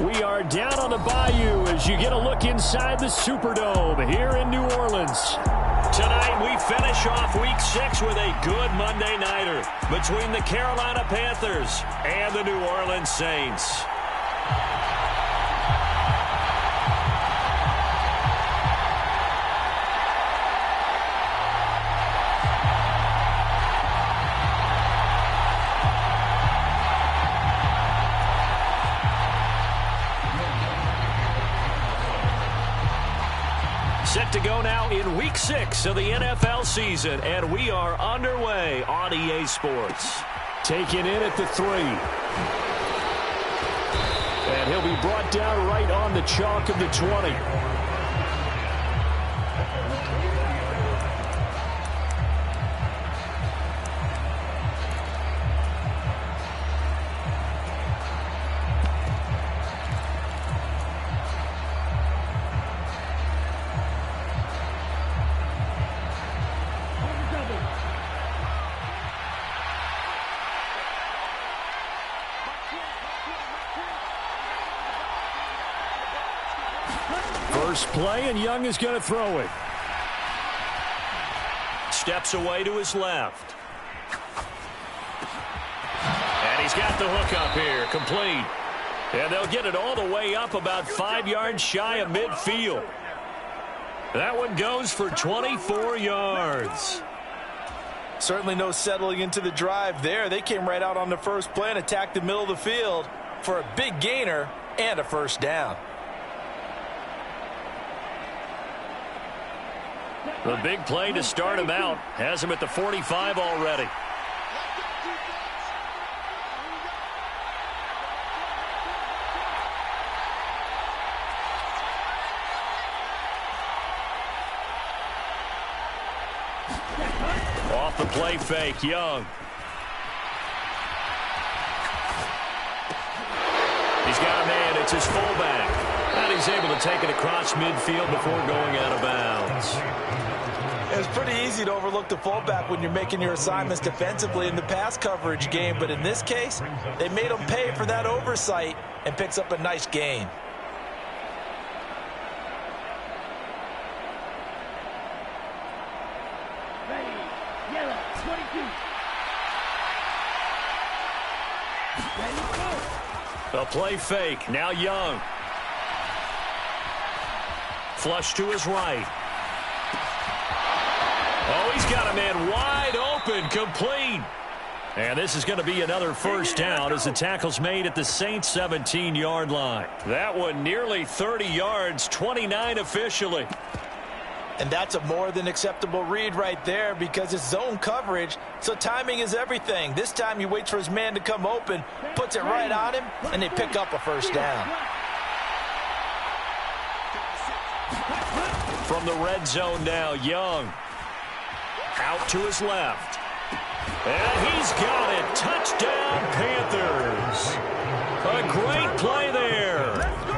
We are down on the bayou as you get a look inside the Superdome here in New Orleans. Tonight we finish off Week 6 with a good Monday nighter between the Carolina Panthers and the New Orleans Saints. Set to go now in Week 6 of the NFL season, and we are underway on EA Sports. Taken in at the 3. And he'll be brought down right on the chalk of the 20. First play, and Young is going to throw it. Steps away to his left. And he's got the hook up here, complete. And they'll get it all the way up about 5 yards shy of midfield. That one goes for 24 yards. Certainly no settling into the drive there. They came right out on the first play and attacked the middle of the field for a big gainer and a first down. The big play to start him out has him at the 45 already. Off the play fake, Young. He's got a man, it's his fullback. And he's able to take it across midfield before going out of bounds. It's pretty easy to overlook the fullback when you're making your assignments defensively in the pass coverage game, but in this case, they made him pay for that oversight and picks up a nice gain. A play fake, now Young. Flush to his right. Oh, he's got a man wide open, complete. And this is going to be another first down as the tackle's made at the Saints' 17-yard line. That one nearly 30 yards, 29 officially. And that's a more than acceptable read right there because it's zone coverage, so timing is everything. This time he waits for his man to come open, puts it right on him, and they pick up a first down. From the red zone now, Young. Out to his left. And he's got it. Touchdown, Panthers. A great play there.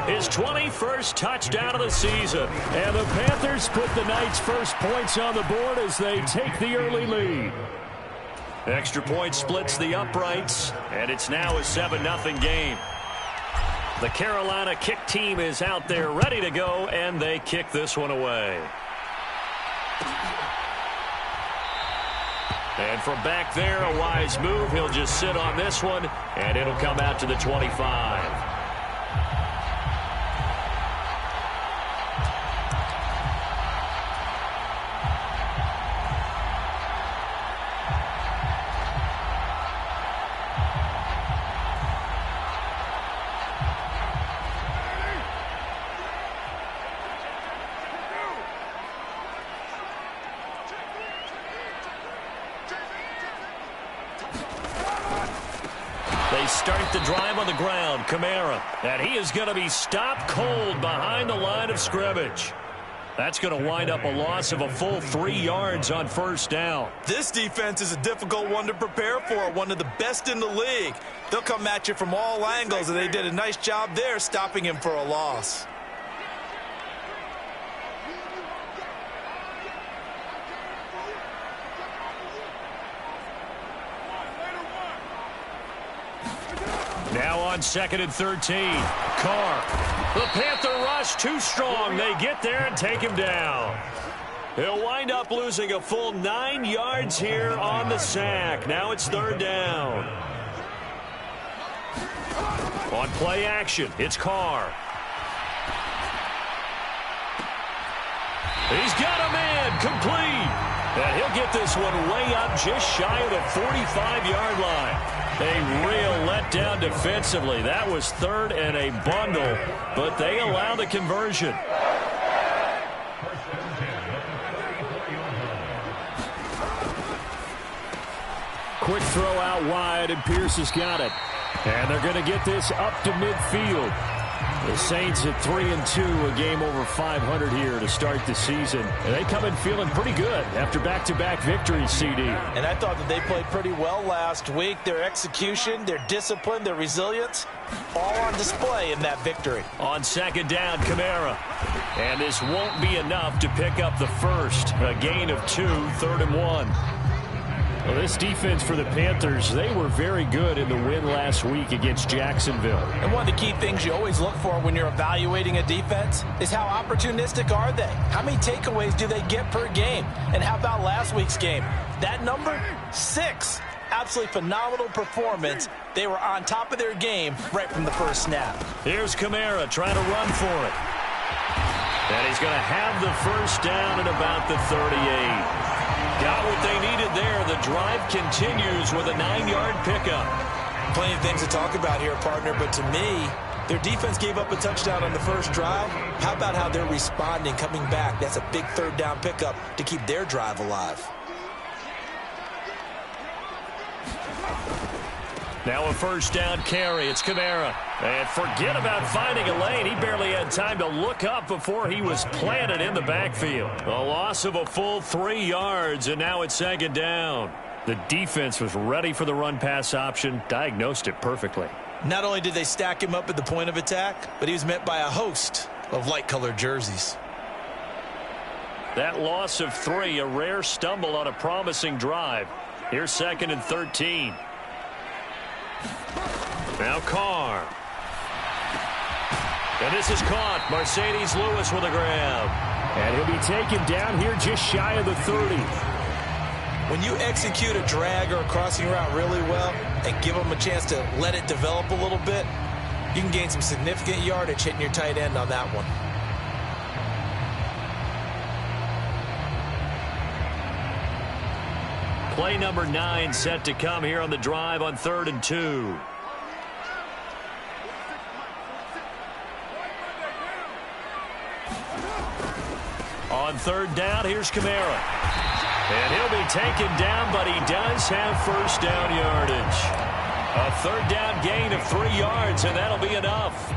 His 21st touchdown of the season. And the Panthers put the Knights' first points on the board as they take the early lead. Extra point splits the uprights, and it's now a 7-0 game. The Carolina kick team is out there ready to go, and they kick this one away. And from back there, a wise move. He'll just sit on this one, and it'll come out to the 25. They start the drive on the ground. Kamara. And he is going to be stopped cold behind the line of scrimmage. That's going to wind up a loss of a full 3 yards on first down. This defense is a difficult one to prepare for, one of the best in the league. They'll come at you from all angles, and they did a nice job there stopping him for a loss. Now on 2nd and 13. Carr. The Panther rush too strong. They get there and take him down. He'll wind up losing a full 9 yards here on the sack. Now it's 3rd down. On play action, it's Carr. He's got a man complete. And he'll get this one way up just shy of the 45-yard line. A real letdown defensively. That was 3rd and a bundle, but they allow the conversion. Quick throw out wide, and Pierce has got it. And they're going to get this up to midfield. The Saints at 3-2, a game over 500 here to start the season. And they come in feeling pretty good after back-to-back victories, CD. And I thought that they played pretty well last week. Their execution, their discipline, their resilience, all on display in that victory. On 2nd down, Kamara. And this won't be enough to pick up the first. A gain of 2, 3rd and 1. Well, this defense for the Panthers, they were very good in the win last week against Jacksonville. And one of the key things you always look for when you're evaluating a defense is how opportunistic are they? How many takeaways do they get per game? And how about last week's game? That number, 6. Absolutely phenomenal performance. They were on top of their game right from the first snap. Here's Kamara trying to run for it. And he's going to have the first down at about the 38. Got what they needed there. The drive continues with a 9-yard pickup. Plenty of things to talk about here, partner, but to me, their defense gave up a touchdown on the first drive. How about how they're responding, coming back? That's a big 3rd down pickup to keep their drive alive. Now a 1st down carry. It's Kamara. And forget about finding a lane. He barely had time to look up before he was planted in the backfield. A loss of a full 3 yards, and now it's 2nd down. The defense was ready for the run-pass option, diagnosed it perfectly. Not only did they stack him up at the point of attack, but he was met by a host of light-colored jerseys. That loss of 3, a rare stumble on a promising drive. Here's 2nd and 13. Now Carr. And this is caught. Mercedes Lewis with a grab. And he'll be taken down here just shy of the 30. When you execute a drag or a crossing route really well and give them a chance to let it develop a little bit, you can gain some significant yardage hitting your tight end on that one. Play number 9 set to come here on the drive on 3rd and 2. On 3rd down, here's Kamara. And he'll be taken down, but he does have first down yardage. A 3rd down gain of 3 yards, and that'll be enough.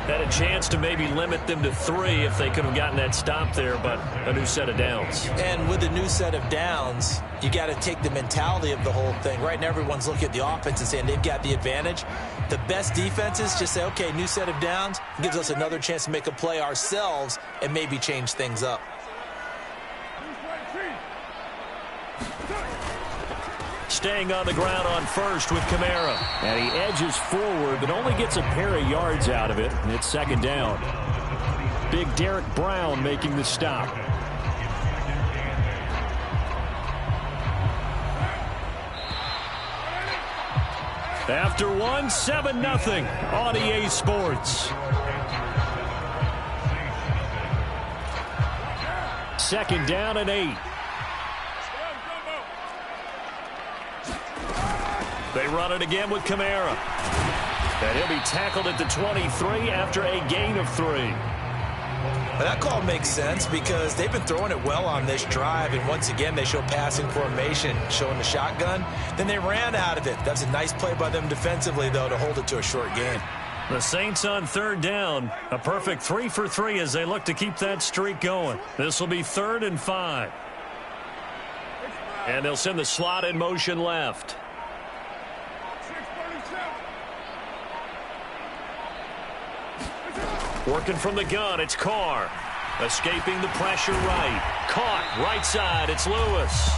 Had a chance to maybe limit them to 3 if they could have gotten that stop there, but a new set of downs. And with a new set of downs, you got to take the mentality of the whole thing. Right now, everyone's looking at the offense and saying they've got the advantage. The best defenses just say, okay, new set of downs gives us another chance to make a play ourselves and maybe change things up. Staying on the ground on 1st with Kamara. And he edges forward, but only gets a pair of yards out of it, and it's 2nd down. Big Derek Brown making the stop. After 1, 7-0 on EA Sports. 2nd down and 8. They run it again with Kamara. And he'll be tackled at the 23 after a gain of 3. But that call makes sense because they've been throwing it well on this drive, and once again they show passing formation, showing the shotgun. Then they ran out of it. That's a nice play by them defensively, though, to hold it to a short gain. The Saints on 3rd down. A perfect 3 for 3 as they look to keep that streak going. This will be 3rd and 5. And they'll send the slot in motion left. Working from the gun, it's Carr. Escaping the pressure right. Caught right side, it's Lewis.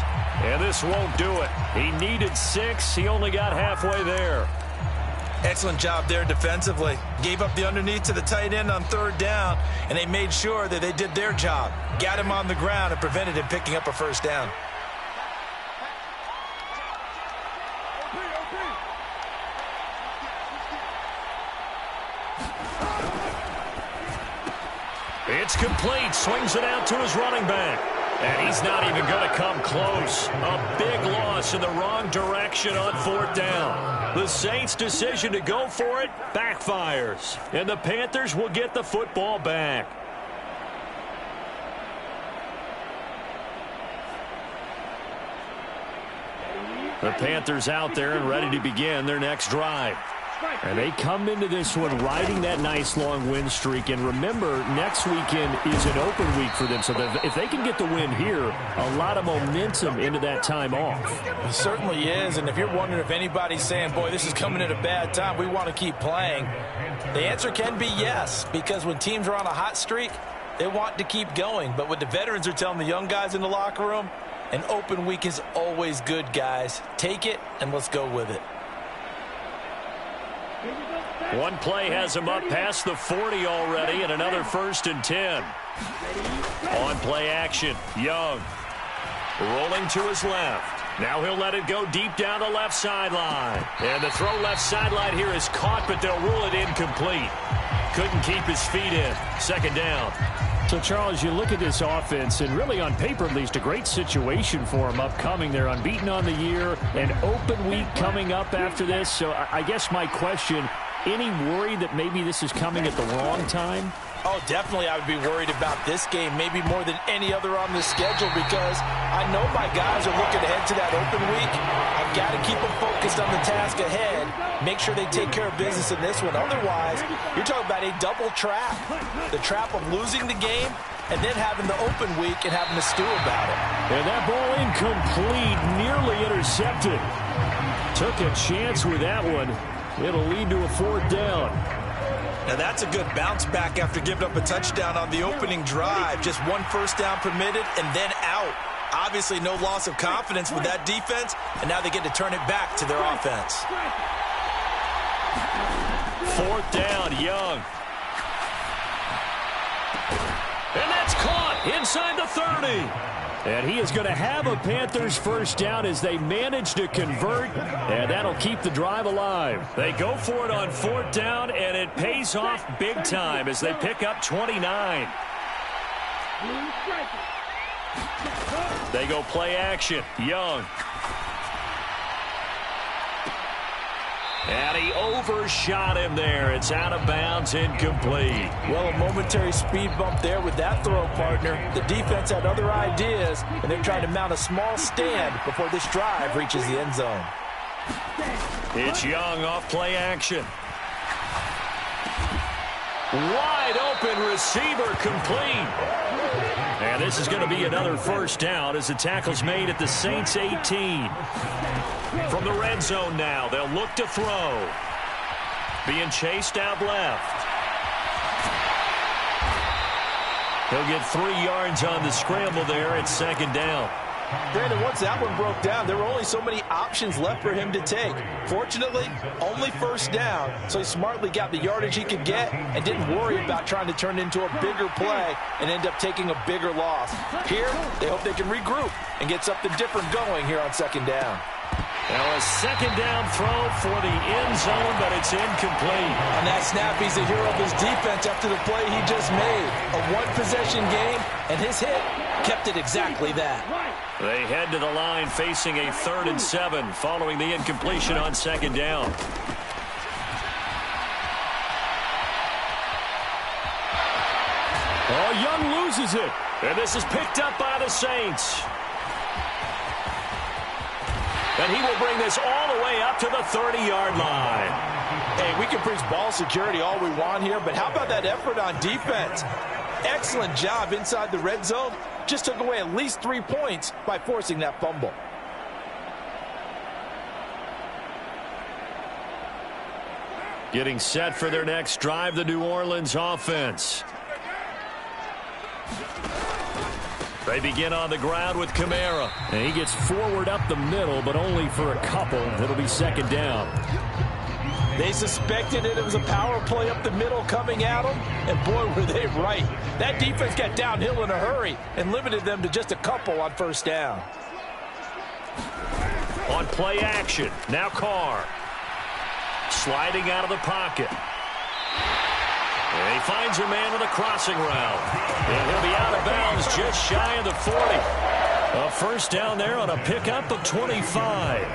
And this won't do it. He needed 6. He only got halfway there. Excellent job there defensively. Gave up the underneath to the tight end on 3rd down, and they made sure that they did their job. Got him on the ground and prevented him picking up a 1st down. It's complete. Swings it out to his running back. And he's not even going to come close. A big loss in the wrong direction on 4th down. The Saints' decision to go for it backfires. And the Panthers will get the football back. The Panthers out there and ready to begin their next drive. And they come into this one riding that nice long win streak. And remember, next weekend is an open week for them. So that if they can get the win here, a lot of momentum into that time off. It certainly is. And if you're wondering if anybody's saying, boy, this is coming at a bad time, we want to keep playing, the answer can be yes. Because when teams are on a hot streak, they want to keep going. But what the veterans are telling the young guys in the locker room, an open week is always good, guys. Take it and let's go with it. One play has him up past the 40 already, and another 1st and 10. On play action, Young. Rolling to his left. Now he'll let it go deep down the left sideline. And the throw left sideline here is caught, but they'll rule it incomplete. Couldn't keep his feet in. 2nd down. So, Charles, you look at this offense, and really on paper at least, a great situation for them upcoming. They're unbeaten on the year, an open week coming up after this. So I guess my question, any worry that maybe this is coming at the wrong time? Oh, definitely I would be worried about this game, maybe more than any other on the schedule, because I know my guys are looking ahead to that open week. I've got to keep them focused on the task ahead, make sure they take care of business in this one. Otherwise, you're talking about a double trap. The trap of losing the game and then having the open week and having to stew about it. And that ball incomplete, nearly intercepted. Took a chance with that one. It'll lead to a 4th down. Now that's a good bounce back after giving up a touchdown on the opening drive. Just 1 1st down permitted and then out. Obviously no loss of confidence with that defense, and now they get to turn it back to their offense. 4th down, Young. And that's caught inside the 30. And he is going to have a Panthers 1st down as they manage to convert, and that'll keep the drive alive. They go for it on 4th down, and it pays off big time as they pick up 29. They go play action. Young. And he overshot him there. It's out of bounds, incomplete. Well, a momentary speed bump there with that throw, partner. The defense had other ideas, and they're trying to mount a small stand before this drive reaches the end zone. It's Young off play action. Wide open receiver complete. And this is going to be another 1st down as the tackle's made at the Saints 18. From the red zone now, they'll look to throw. Being chased out left. He'll get 3 yards on the scramble there at 2nd down. Brandon, once that one broke down, there were only so many options left for him to take. Fortunately, only 1st down, so he smartly got the yardage he could get and didn't worry about trying to turn it into a bigger play and end up taking a bigger loss. Here, they hope they can regroup and get something different going here on 2nd down. Now a 2nd down throw for the end zone, but it's incomplete. On that snap, he's the hero of his defense after the play he just made. A 1-possession game, and his hit kept it exactly that. They head to the line facing a 3rd and 7 following the incompletion on 2nd down. Oh, Young loses it. And this is picked up by the Saints. And he will bring this all the way up to the 30-yard line. Hey, we can preach ball security all we want here, but how about that effort on defense? Excellent job inside the red zone. Just took away at least 3 points by forcing that fumble. Getting set for their next drive, the New Orleans offense. They begin on the ground with Kamara. And he gets forward up the middle, but only for a couple. It'll be 2nd down. They suspected it was a power play up the middle coming at them, and boy, were they right. That defense got downhill in a hurry and limited them to just a couple on first down. On play action, now Carr. Sliding out of the pocket. And he finds a man with a crossing route. And he'll be out of bounds just shy of the 40. A first down there on a pickup of 25.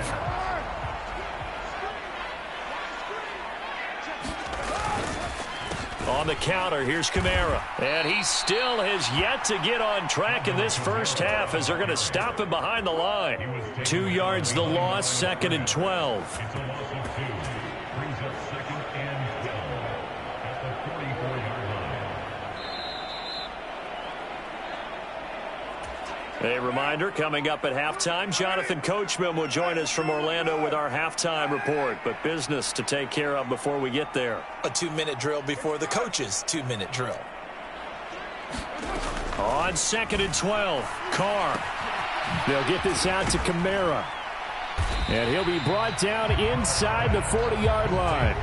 On the counter, here's Kamara. And he still has yet to get on track in this first half as they're going to stop him behind the line. 2 yards the loss, 2nd and 12. A reminder, coming up at halftime, Jonathan Coachman will join us from Orlando with our halftime report. But business to take care of before we get there. A 2-minute drill before the coach's 2-minute drill. On 2nd and 12, Carr. They'll get this out to Kamara. And he'll be brought down inside the 40-yard line.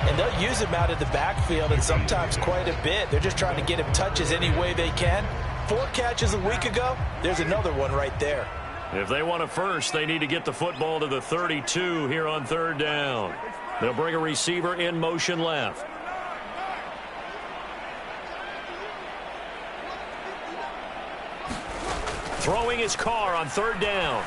And they'll use him out of the backfield, and sometimes quite a bit. They're just trying to get him touches any way they can. 4 catches a week ago, there's another one right there. If they want a first, they need to get the football to the 32 here on 3rd down. They'll bring a receiver in motion left. Throwing his Carr on 3rd down.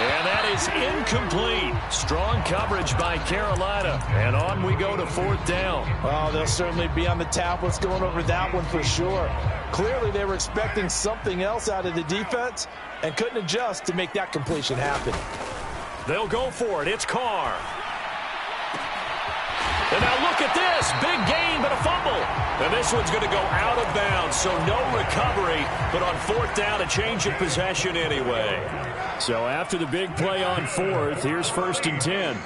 And that is incomplete. Strong coverage by Carolina. And on we go to 4th down. Oh, they'll certainly be on the tablets going over that one for sure. Clearly they were expecting something else out of the defense and couldn't adjust to make that completion happen. They'll go for it. It's Carr. And now look at this. Big gain, but a fumble. And this one's going to go out of bounds, so no recovery. But on 4th down, a change of possession anyway. So after the big play on 4th, here's 1st and 10.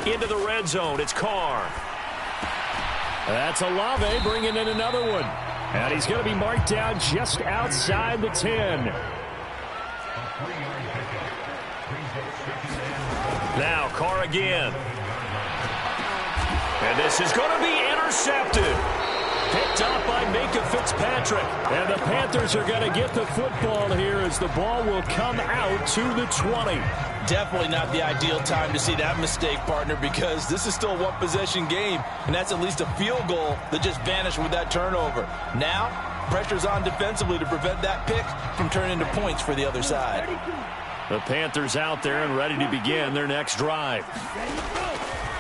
Into the red zone, it's Carr. That's Olave bringing in another one. And he's going to be marked down just outside the 10. Now Carr again. And this is going to be intercepted. Picked up by Minka Fitzpatrick. And the Panthers are going to get the football here as the ball will come out to the 20. Definitely not the ideal time to see that mistake, partner, because this is still a one-possession game, and that's at least a field goal that just vanished with that turnover. Now, pressure's on defensively to prevent that pick from turning into points for the other side. The Panthers out there and ready to begin their next drive.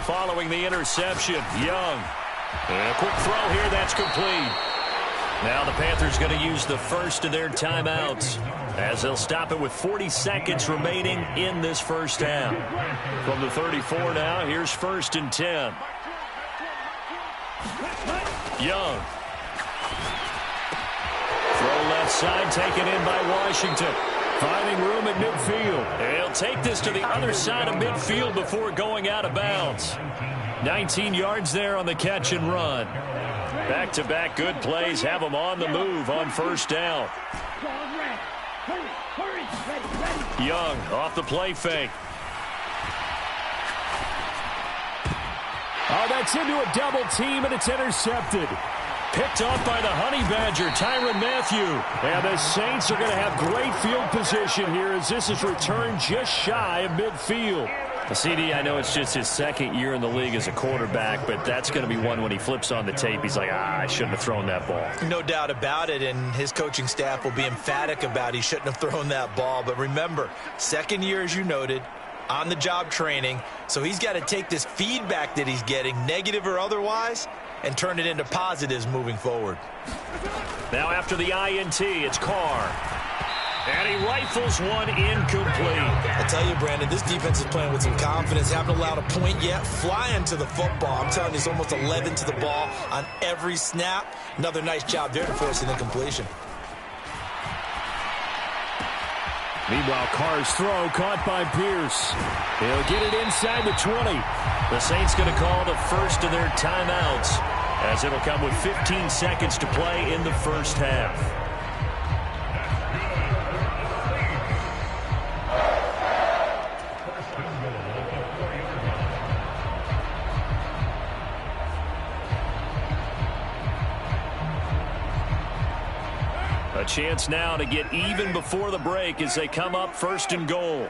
Following the interception, Young. And a quick throw here, that's complete. Now the Panthers going to use the first of their timeouts as they'll stop it with 40 seconds remaining in this first half. From the 34 now, here's 1st and 10. Young. Throw left side, taken in by Washington. Finding room at midfield. And he'll take this to the other side of midfield before going out of bounds. 19 yards there on the catch and run. Back-to-back good plays have them on the move on 1st down. Young off the play fake. Oh, that's into a double team, and it's intercepted. Picked off by the Honey Badger, Tyrann Mathieu. And the Saints are going to have great field position here as this is returned just shy of midfield. CD, I know it's just his 2nd year in the league as a quarterback, but that's going to be one when he flips on the tape, he's like, I shouldn't have thrown that ball. No doubt about it, and his coaching staff will be emphatic about he shouldn't have thrown that ball. But remember, 2nd year, as you noted, on-the-job training, so he's got to take this feedback that he's getting, negative or otherwise, and turn it into positives moving forward. Now after the INT, it's Carr. And he rifles one incomplete. I tell you, Brandon, this defense is playing with some confidence. Haven't allowed a point yet. Flying to the football. I'm telling you, it's almost 11 to the ball on every snap. Another nice job there to force an incompletion. Meanwhile, Carr's throw caught by Pierce. He'll get it inside the 20. The Saints going to call the first of their timeouts as it'll come with 15 seconds to play in the first half. A chance now to get even before the break as they come up first and goal.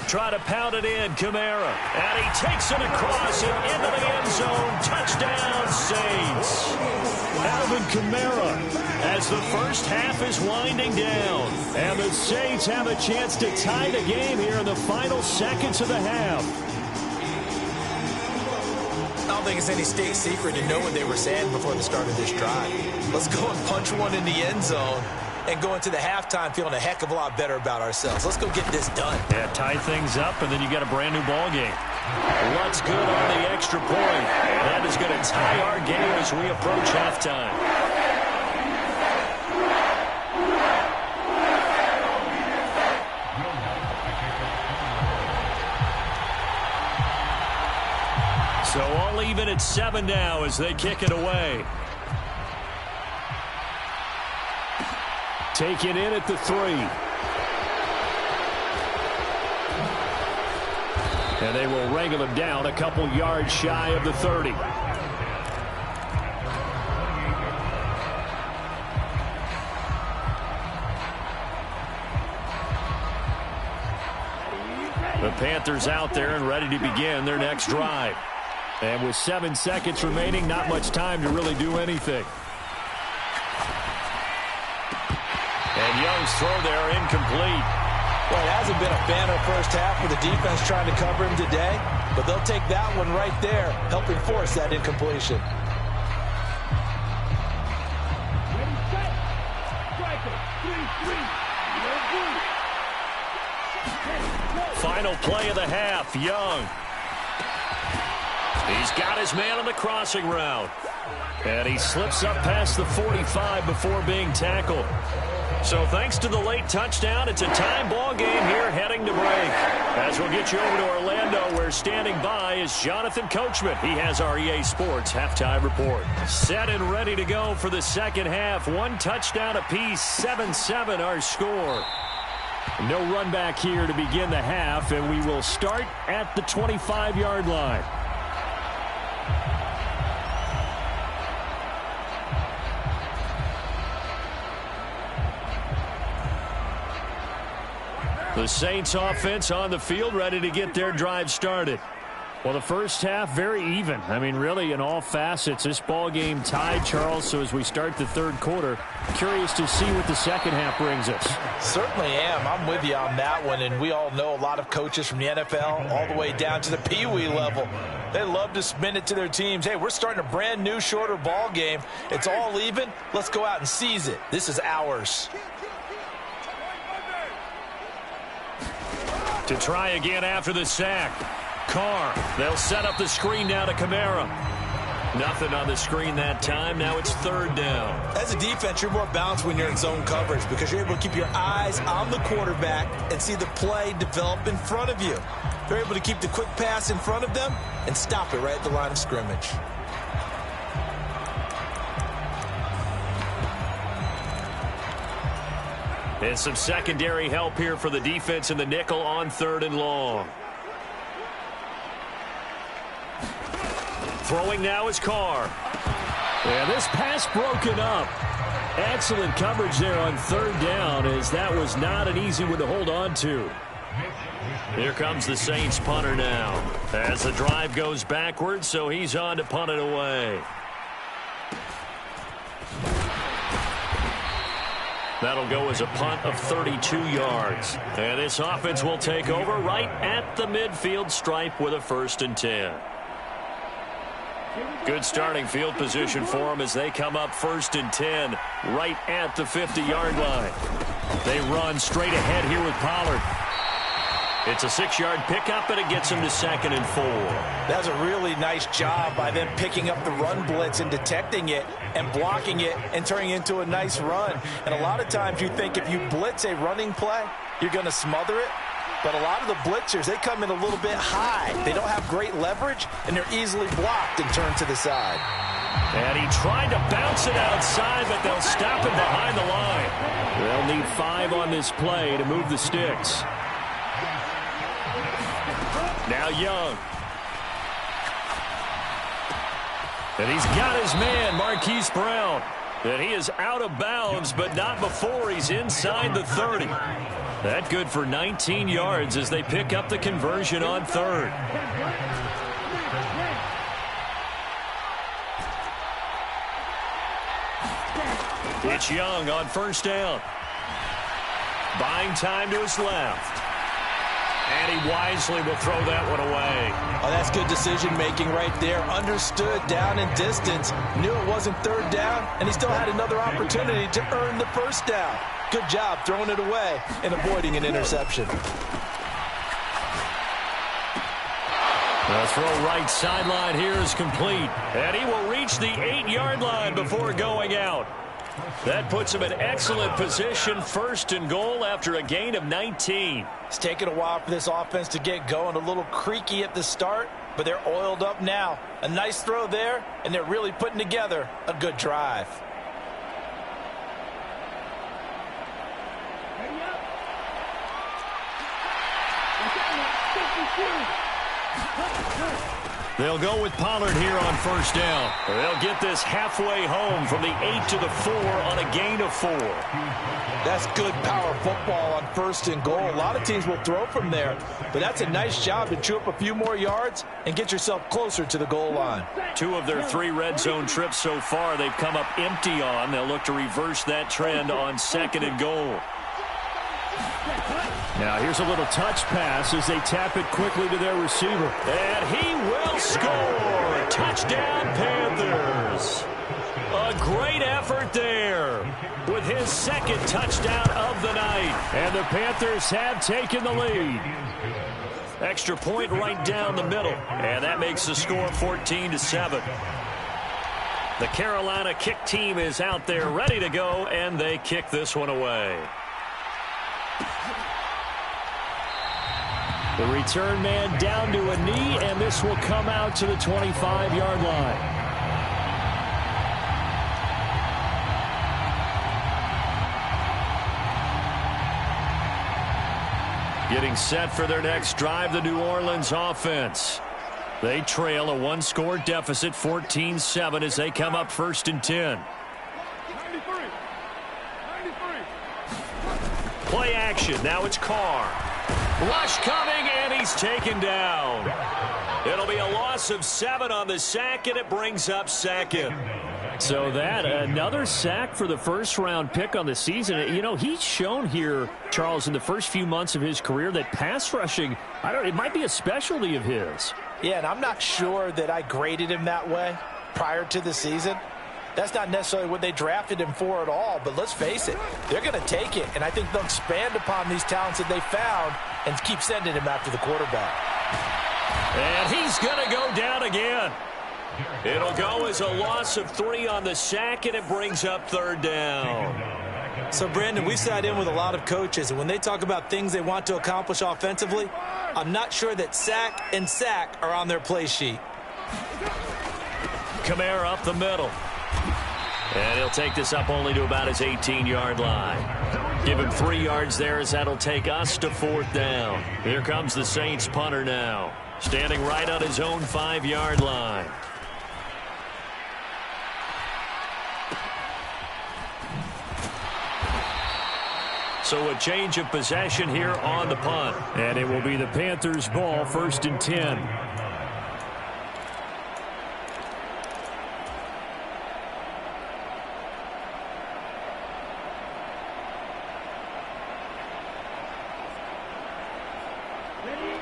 Try to pound it in, Kamara. And he takes it across and into the end zone. Touchdown, Saints. Alvin Kamara as the first half is winding down. And the Saints have a chance to tie the game here in the final seconds of the half. I don't think it's any state secret to know what they were saying before the start of this drive. Let's go and punch one in the end zone and go into the halftime feeling a heck of a lot better about ourselves. Let's go get this done. Yeah, tie things up, and then you got a brand new ball game. What's good on the extra point? That is going to tie our game as we approach halftime. So all even at 7 now as they kick it away. Taken in at the 3. And they will wrangle him down a couple yards shy of the 30. The Panthers out there and ready to begin their next drive. And with 7 seconds remaining, not much time to really do anything. And Young's throw there incomplete. Well, it hasn't been a banner first half with the defense trying to cover him today, but they'll take that one right there, helping force that incompletion. Final play of the half, Young. He's got his man on the crossing route. And he slips up past the 45 before being tackled. So thanks to the late touchdown, it's a time ball game here heading to break. As we'll get you over to Orlando, where standing by is Jonathan Coachman. He has our EA Sports halftime report. Set and ready to go for the second half. 1 touchdown apiece, 7-7 our score. No run back here to begin the half, and we will start at the 25-yard line. The Saints offense on the field, ready to get their drive started. Well, the first half, very even. I mean, really, in all facets, this ball game tied, Charles. So as we start the third quarter, curious to see what the second half brings us. Certainly am. I'm with you on that one. And we all know a lot of coaches from the NFL all the way down to the Pee Wee level. They love to spin it to their teams. Hey, we're starting a brand new, shorter ball game. It's all even. Let's go out and seize it. This is ours. To try again after the sack. Carr, they'll set up the screen now to Kamara. Nothing on the screen that time. Now it's third down. As a defense, you're more balanced when you're in zone coverage because you're able to keep your eyes on the quarterback and see the play develop in front of you. They're able to keep the quick pass in front of them and stop it right at the line of scrimmage. And some secondary help here for the defense in the nickel on third and long. Throwing now is Carr. Yeah, this pass broken up. Excellent coverage there on third down, as that was not an easy one to hold on to. Here comes the Saints punter now. As the drive goes backwards, so he's on to punt it away. That'll go as a punt of 32 yards. And this offense will take over right at the midfield stripe with a 1st and 10. Good starting field position for them as they come up 1st and 10 right at the 50-yard line. They run straight ahead here with Pollard. It's a 6-yard pickup, and it gets him to 2nd and 4. That's a really nice job by them picking up the run blitz and detecting it and blocking it and turning it into a nice run. And a lot of times you think if you blitz a running play, you're going to smother it. But a lot of the blitzers, they come in a little bit high. They don't have great leverage, and they're easily blocked and turned to the side. And he tried to bounce it outside, but they'll stop him behind the line. They'll need 5 on this play to move the sticks. Now Young. And he's got his man, Marquise Brown. And he is out of bounds, but not before he's inside the 30. That good for 19 yards as they pick up the conversion on 3rd. It's Young on 1st down. Buying time to his left. And he wisely will throw that one away. Oh, that's good decision-making right there. Understood down and distance. Knew it wasn't 3rd down, and he still had another opportunity to earn the 1st down. Good job throwing it away and avoiding an interception. The throw right sideline here is complete. And he will reach the 8-yard line before going out. That puts him in excellent position, 1st and goal after a gain of 19. It's taken a while for this offense to get going. A little creaky at the start, but they're oiled up now. A nice throw there, and they're really putting together a good drive. They'll go with Pollard here on 1st down. They'll get this halfway home from the 8 to the 4 on a gain of 4. That's good power football on 1st and goal. A lot of teams will throw from there, but that's a nice job to chew up a few more yards and get yourself closer to the goal line. 2 of their 3 red zone trips so far they've come up empty on. They'll look to reverse that trend on 2nd and goal. Now here's a little touch pass as they tap it quickly to their receiver. And he will score. Touchdown, Panthers. A great effort there with his 2nd touchdown of the night. And the Panthers have taken the lead. Extra point right down the middle. And that makes the score 14-7. The Carolina kick team is out there ready to go, and they kick this one away. The return man down to a knee, and this will come out to the 25-yard line. Getting set for their next drive, the New Orleans offense. They trail a 1-score deficit, 14-7, as they come up 1st and 10. Play action. Now it's Carr. Rush coming, and he's taken down. It'll be a loss of 7 on the sack, and it brings up 2nd. So that, another sack for the 1st-round pick on the season. You know, he's shown here, Charles, in the first few months of his career that pass rushing, it might be a specialty of his. Yeah, and I'm not sure that I graded him that way prior to the season. That's not necessarily what they drafted him for at all, but let's face it, they're going to take it, and I think they'll expand upon these talents that they found and keep sending him after the quarterback. And he's going to go down again. It'll go as a loss of 3 on the sack, and it brings up 3rd down. So, Brandon, we sat in with a lot of coaches, and when they talk about things they want to accomplish offensively, I'm not sure that sack and sack are on their play sheet. Kamara up the middle. And he'll take this up only to about his 18-yard line. Give him 3 yards there as that'll take us to 4th down. Here comes the Saints punter now, standing right on his own 5-yard line. So a change of possession here on the punt. And it will be the Panthers' ball, 1st and 10.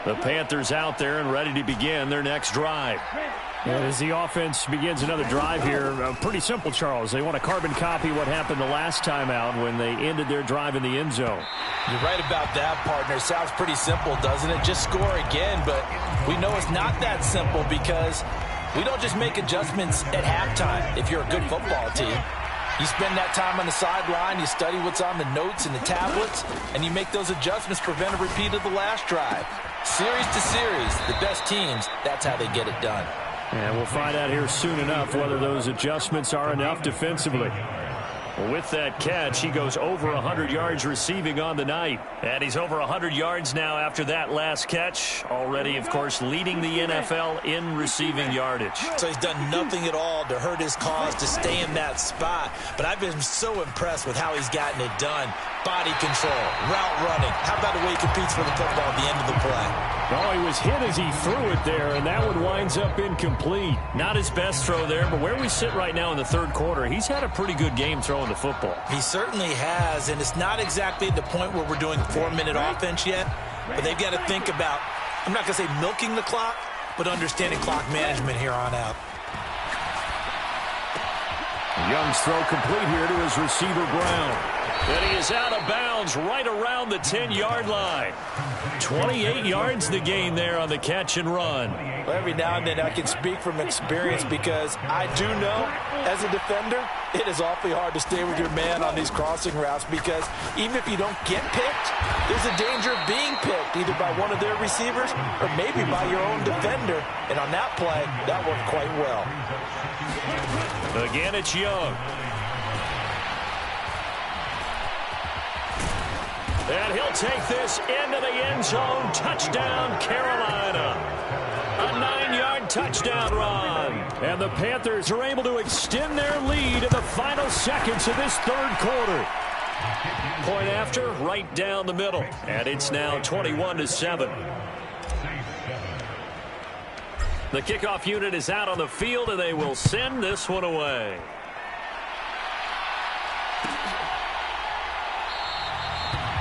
The Panthers out there and ready to begin their next drive. And as the offense begins another drive here, pretty simple, Charles. They want to carbon copy what happened the last time out when they ended their drive in the end zone. You're right about that, partner. Sounds pretty simple, doesn't it? Just score again, but we know it's not that simple because we don't just make adjustments at halftime if you're a good football team. You spend that time on the sideline, you study what's on the notes and the tablets, and you make those adjustments, prevent a repeat of the last drive. Series to series, the best teams, that's how they get it done. And we'll find out here soon enough whether those adjustments are enough defensively. With that catch, he goes over 100 yards receiving on the night. And he's over 100 yards now after that last catch. Already, of course, leading the NFL in receiving yardage. So he's done nothing at all to hurt his cause, to stay in that spot. But I've been so impressed with how he's gotten it done. Body control, route running. How about the way he competes for the football at the end of the play? Oh, he was hit as he threw it there, and that one winds up incomplete. Not his best throw there, but where we sit right now in the third quarter, he's had a pretty good game throwing the football. He certainly has, and it's not exactly at the point where we're doing 4-minute offense yet, but they've got to think about, I'm not going to say milking the clock, but understanding clock management here on out. Young's throw complete here to his receiver, Brown. And he is out of bounds right around the 10-yard line. 28 yards the gain there on the catch and run. Well, every now and then I can speak from experience because I do know, as a defender, it is awfully hard to stay with your man on these crossing routes because even if you don't get picked, there's a danger of being picked either by one of their receivers or maybe by your own defender. And on that play, that worked quite well. Again, it's Young. And he'll take this into the end zone. Touchdown, Carolina. A 9-yard touchdown run. And the Panthers are able to extend their lead in the final seconds of this third quarter. Point after, right down the middle. And it's now 21-7. The kickoff unit is out on the field, and they will send this one away.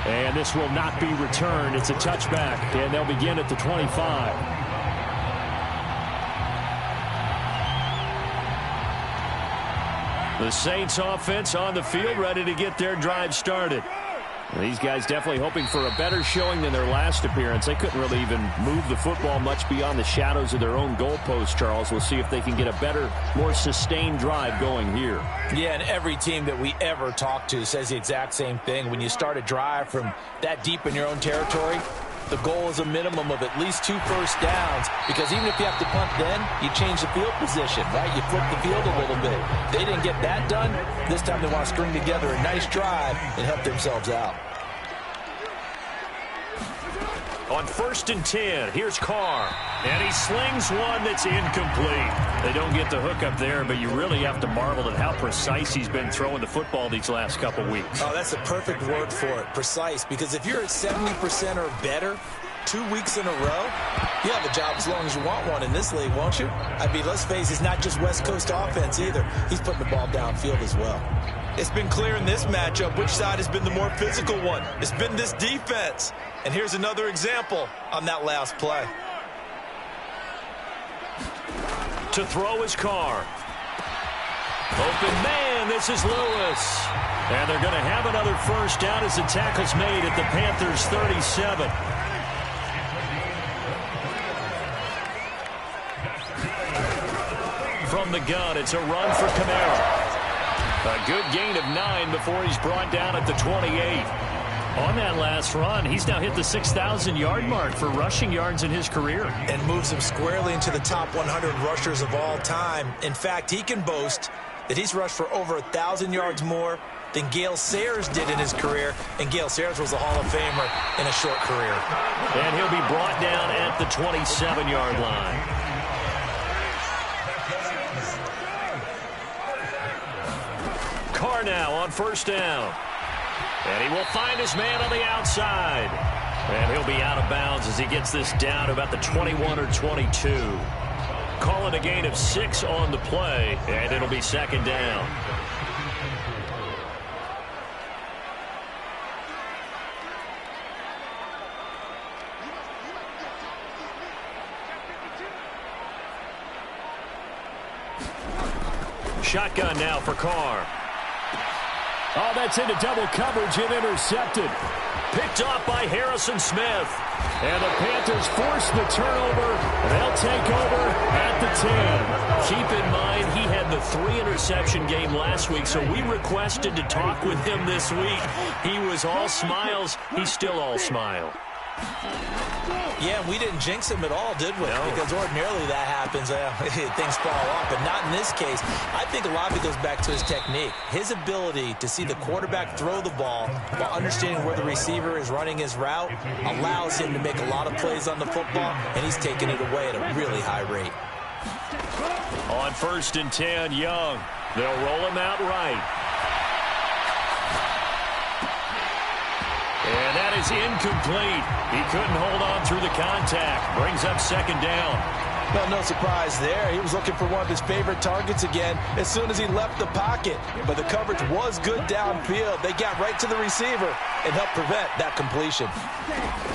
And this will not be returned. It's a touchback, and they'll begin at the 25. The Saints offense on the field, ready to get their drive started. These guys definitely hoping for a better showing than their last appearance. They couldn't really even move the football much beyond the shadows of their own goalpost, Charles. We'll see if they can get a better, more sustained drive going here. Yeah, and every team that we ever talk to says the exact same thing. When you start a drive from that deep in your own territory, the goal is a minimum of at least 2 first downs because even if you have to punt then, you change the field position, right? You flip the field a little bit. They didn't get that done. This time they want to string together a nice drive and help themselves out. On 1st and 10, here's Carr. And he slings one that's incomplete. They don't get the hook up there, but you really have to marvel at how precise he's been throwing the football these last couple weeks. Oh, that's the perfect word for it, precise. Because if you're at 70% or better 2 weeks in a row, you have a job as long as you want one in this league, won't you? I mean, let's face it, it's not just West Coast offense either. He's putting the ball downfield as well. It's been clear in this matchup which side has been the more physical one. It's been this defense. And here's another example on that last play. To throw his Carr. Open man, this is Lewis. And they're going to have another first down as the tackle's made at the Panthers' 37. From the gun, it's a run for Kamara. A good gain of 9 before he's brought down at the 28. On that last run, he's now hit the 6,000-yard mark for rushing yards in his career. And moves him squarely into the top 100 rushers of all time. In fact, he can boast that he's rushed for over 1,000 yards more than Gale Sayers did in his career. And Gale Sayers was a Hall of Famer in a short career. And he'll be brought down at the 27-yard line. Carr now on 1st down. And he will find his man on the outside. And he'll be out of bounds as he gets this down to about the 21 or 22. Calling a gain of 6 on the play, and it'll be 2nd down. shotgun now for Carr. Oh, that's into double coverage and intercepted. Picked off by Harrison Smith. And the Panthers force the turnover. They'll take over at the 10. Keep in mind, he had the 3-interception game last week, so we requested to talk with him this week. He was all smiles. He's still all smile. Yeah, we didn't jinx him at all, did we? No. Because ordinarily that happens. Things fall off, but not in this case. I think a lot of it goes back to his technique. His ability to see the quarterback throw the ball while understanding where the receiver is running his route allows him to make a lot of plays on the football, and he's taking it away at a really high rate. On 1st and 10, Young. They'll roll him out right. And that is incomplete. He couldn't hold on through the contact. Brings up 2nd down. Well, no surprise there. He was looking for one of his favorite targets again as soon as he left the pocket. But the coverage was good downfield. They got right to the receiver and helped prevent that completion.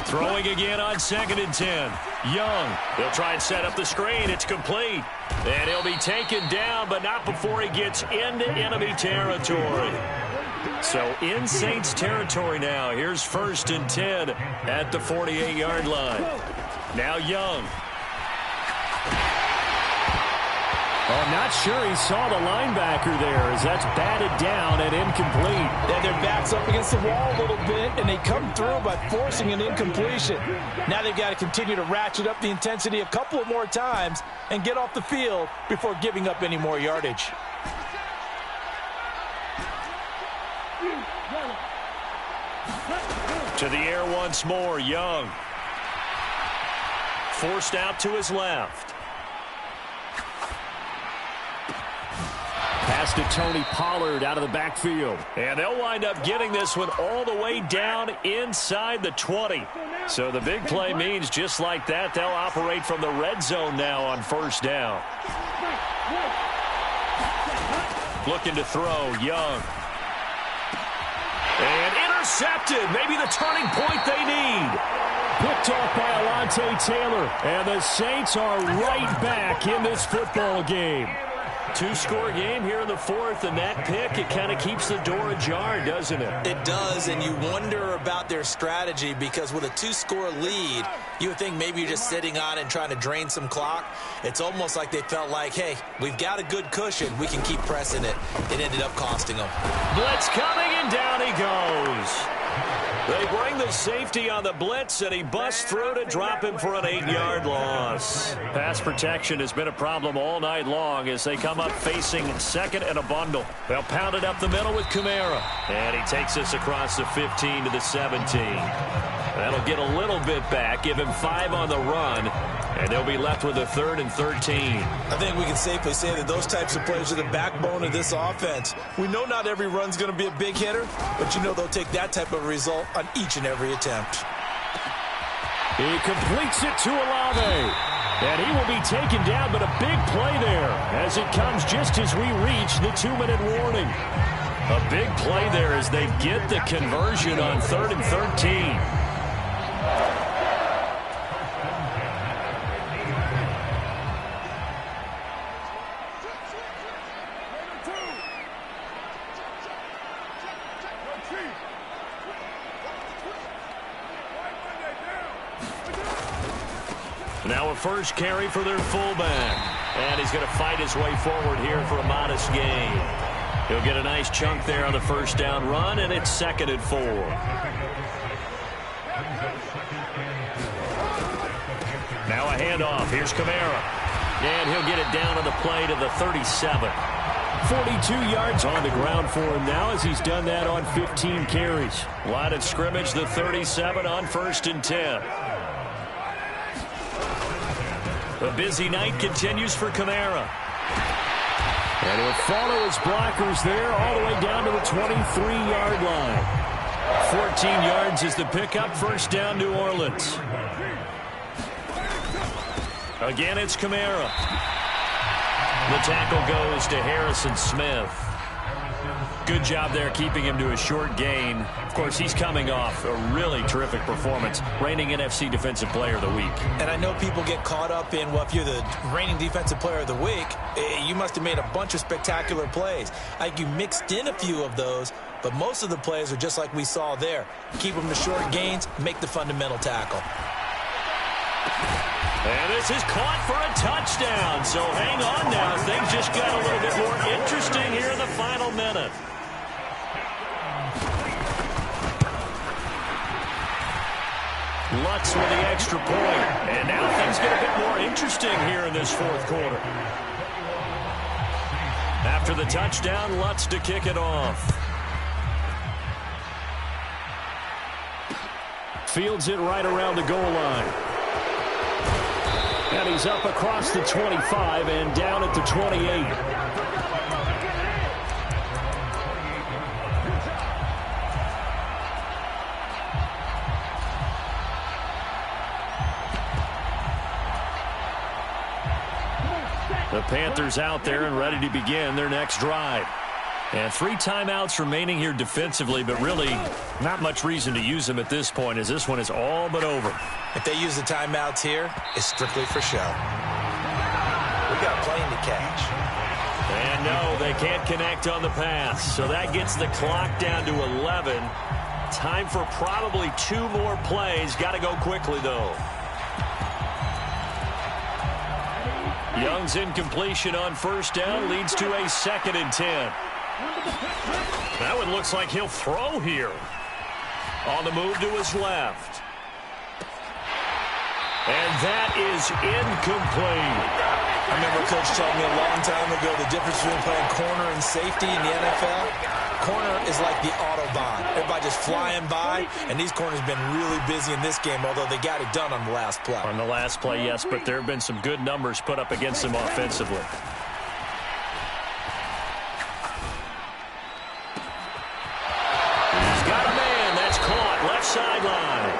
Throwing again on 2nd and 10. Young. He'll try and set up the screen. It's complete. And he'll be taken down, but not before he gets into enemy territory. So in Saints territory now. Here's 1st and 10 at the 48-yard line. Now Young. I'm not sure he saw the linebacker there as that's batted down and incomplete. Yeah, their back's up against the wall a little bit, and they come through by forcing an incompletion. Now they've got to continue to ratchet up the intensity a couple of more times and get off the field before giving up any more yardage. To the air once more, Young. Forced out to his left. Pass to Tony Pollard out of the backfield. And they'll wind up getting this one all the way down inside the 20. So the big play means just like that, they'll operate from the red zone now on 1st down. Looking to throw, Young. And intercepted. Maybe the turning point they need. Picked off by Alontae Taylor. And the Saints are right back in this football game. 2-score game here in the 4th, and that pick, it kind of keeps the door ajar, doesn't it? It does, and you wonder about their strategy because with a 2-score lead, you would think maybe you're just sitting on it and trying to drain some clock. It's almost like they felt like, hey, we've got a good cushion. We can keep pressing it. It ended up costing them. Blitz coming, and down he goes. They bring the safety on the blitz, and he busts through to drop him for an 8-yard loss. Pass protection has been a problem all night long as they come up facing 2nd and a bundle. They'll pound it up the middle with Kamara. And he takes this across the 15 to the 17. That'll get a little bit back, give him 5 on the run, and they'll be left with a 3rd and 13. I think we can safely say that those types of plays are the backbone of this offense. We know not every run's going to be a big hitter, but you know they'll take that type of result on each and every attempt. He completes it to Olave. And he will be taken down, but a big play there as it comes just as we reach the 2-minute warning. A big play there as they get the conversion on 3rd and 13. Now a first carry for their fullback. And he's going to fight his way forward here for a modest gain. He'll get a nice chunk there on the 1st down run, and it's 2nd and 4. Now a handoff. Here's Kamara. And he'll get it down on the play to the 37. 42 yards on the ground for him now as he's done that on 15 carries. Line of scrimmage, the 37 on 1st and 10. A busy night continues for Kamara. And he'll follow his blockers there all the way down to the 23-yard line. 14 yards is the pickup. 1st down, New Orleans. Again, it's Kamara. The tackle goes to Harrison Smith. Good job there keeping him to a short gain. Of course, he's coming off a really terrific performance, reigning NFC Defensive Player of the Week. And I know people get caught up in, well, if you're the reigning Defensive Player of the Week, you must have made a bunch of spectacular plays. Like you mixed in a few of those, but most of the plays are just like we saw there. Keep them to short gains, make the fundamental tackle. And this is caught for a touchdown. So hang on now. Things just got a little bit more interesting here in the final minute. Lutz with the extra point. And now things get a bit more interesting here in this fourth quarter. After the touchdown, Lutz to kick it off. Fields it right around the goal line. And he's up across the 25 and down at the 28. The Panthers out there and ready to begin their next drive. And 3 timeouts remaining here defensively, but really not much reason to use them at this point as this one is all but over. If they use the timeouts here, it's strictly for show. We got a plane to catch. And no, they can't connect on the pass. So that gets the clock down to 11. Time for probably 2 more plays. Got to go quickly, though. Young's incompletion on first down leads to a 2nd and 10. That one looks like he'll throw here. On the move to his left. And that is incomplete. I remember a coach told me a long time ago the difference between playing corner and safety in the NFL. Corner is like the Autobahn. Everybody just flying by, and these corners have been really busy in this game, although they got it done on the last play. On the last play, yes, but there have been some good numbers put up against them offensively. Sideline.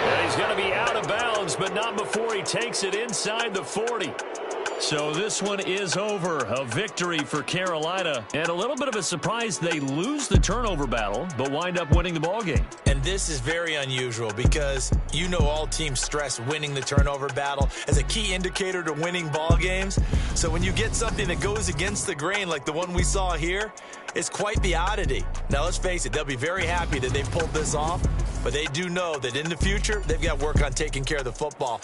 And he's going to be out of bounds, but not before he takes it inside the 40. So this one is over. A victory for Carolina. And a little bit of a surprise, they lose the turnover battle, but wind up winning the ball game. And this is very unusual because you know all teams stress winning the turnover battle as a key indicator to winning ball games. So when you get something that goes against the grain like the one we saw here, it's quite the oddity. Now, let's face it, they'll be very happy that they pulled this off, but they do know that in the future, they've got work on taking care of the football.